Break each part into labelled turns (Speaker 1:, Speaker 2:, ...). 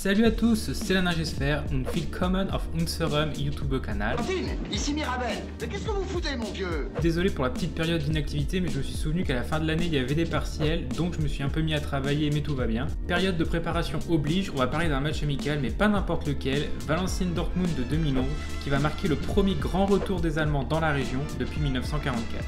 Speaker 1: Salut à tous, c'est la Nagesphère und willkommen auf unserem YouTube-Kanal.
Speaker 2: Ici Mirabel, mais qu'est-ce que vous foutez mon vieux?
Speaker 1: Désolé pour la petite période d'inactivité, mais je me suis souvenu qu'à la fin de l'année il y avait des partiels, donc je me suis un peu mis à travailler, mais tout va bien. Période de préparation oblige, on va parler d'un match amical, mais pas n'importe lequel, Valenciennes-Dortmund de 2011, qui va marquer le premier grand retour des Allemands dans la région depuis 1944.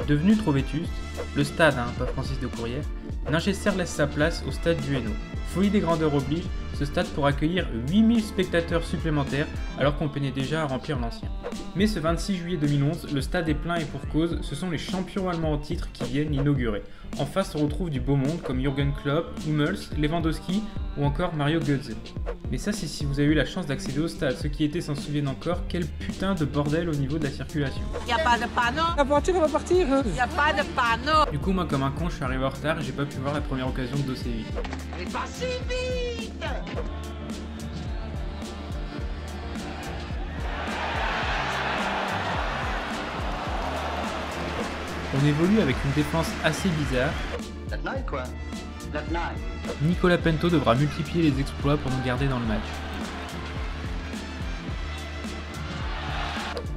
Speaker 1: Devenu trop vétuste, le stade, pas Francis de Courrières, Ningesser laisse sa place au stade du Hainaut. Folie des grandeurs oblige, ce stade pourra accueillir 8000 spectateurs supplémentaires alors qu'on peinait déjà à remplir l'ancien. Mais ce 26 juillet 2011, le stade est plein et pour cause, ce sont les champions allemands en titre qui viennent l'inaugurer. En face, on retrouve du beau monde comme Jürgen Klopp, Hummels, Lewandowski ou encore Mario Götze. Mais ça, c'est si vous avez eu la chance d'accéder au stade. Ceux qui étaient s'en souviennent encore, quel putain de bordel au niveau de la circulation.
Speaker 3: Y a pas de panneau.
Speaker 4: La voiture va partir.
Speaker 3: Y a pas de panneau.
Speaker 1: Du coup, moi comme un con, je suis arrivé en retard et j'ai pas pu voir la première occasion de Dosevi.
Speaker 2: Mais pas si vite!
Speaker 1: On évolue avec une défense assez bizarre.
Speaker 2: That night quoi? That night.
Speaker 1: Nicolas Pento devra multiplier les exploits pour nous garder dans le match.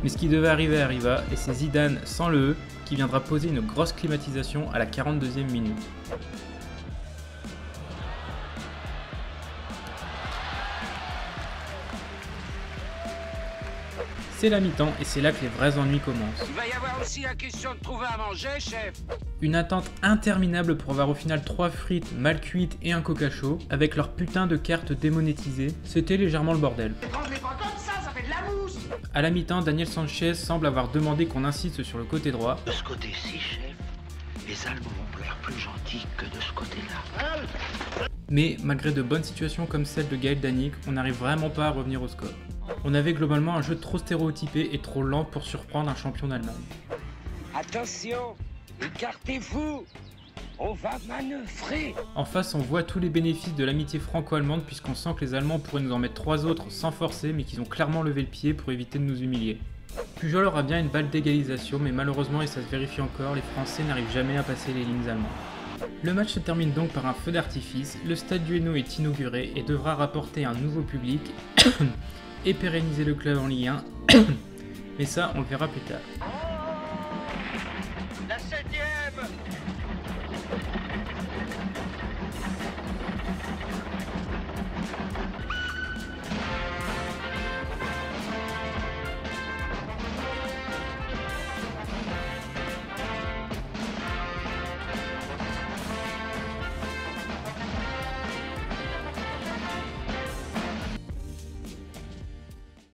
Speaker 1: Mais ce qui devait arriver arriva, et c'est Zidane sans le E qui viendra poser une grosse climatisation à la 42e minute. C'est la mi-temps et c'est là que les vrais ennuis commencent.
Speaker 5: Il va y avoir aussi la question de trouver à manger, chef.
Speaker 1: Une attente interminable pour avoir au final 3 frites mal cuites et un coca chaud, avec leur putain de carte démonétisée, c'était légèrement le bordel.
Speaker 2: Tremblez pas comme ça fait de la mousse!
Speaker 1: À la mi-temps, Daniel Sanchez semble avoir demandé qu'on insiste sur le côté droit.
Speaker 6: De ce côté-ci, chef, les Allemands ont l'air plus gentils que de ce côté-là.
Speaker 1: Mais malgré de bonnes situations comme celle de Gaël Danick, on n'arrive vraiment pas à revenir au score. On avait globalement un jeu trop stéréotypé et trop lent pour surprendre un champion d'Allemagne.
Speaker 5: Attention, écartez-vous. On va manœuvrer.
Speaker 1: En face, on voit tous les bénéfices de l'amitié franco-allemande puisqu'on sent que les Allemands pourraient nous en mettre 3 autres sans forcer, mais qu'ils ont clairement levé le pied pour éviter de nous humilier. Pujol aura bien une balle d'égalisation, mais malheureusement, et ça se vérifie encore, les Français n'arrivent jamais à passer les lignes allemandes. Le match se termine donc par un feu d'artifice, le stade du Hainaut est inauguré et devra rapporter un nouveau public et pérenniser le club en Ligue 1, mais ça on le verra plus tard.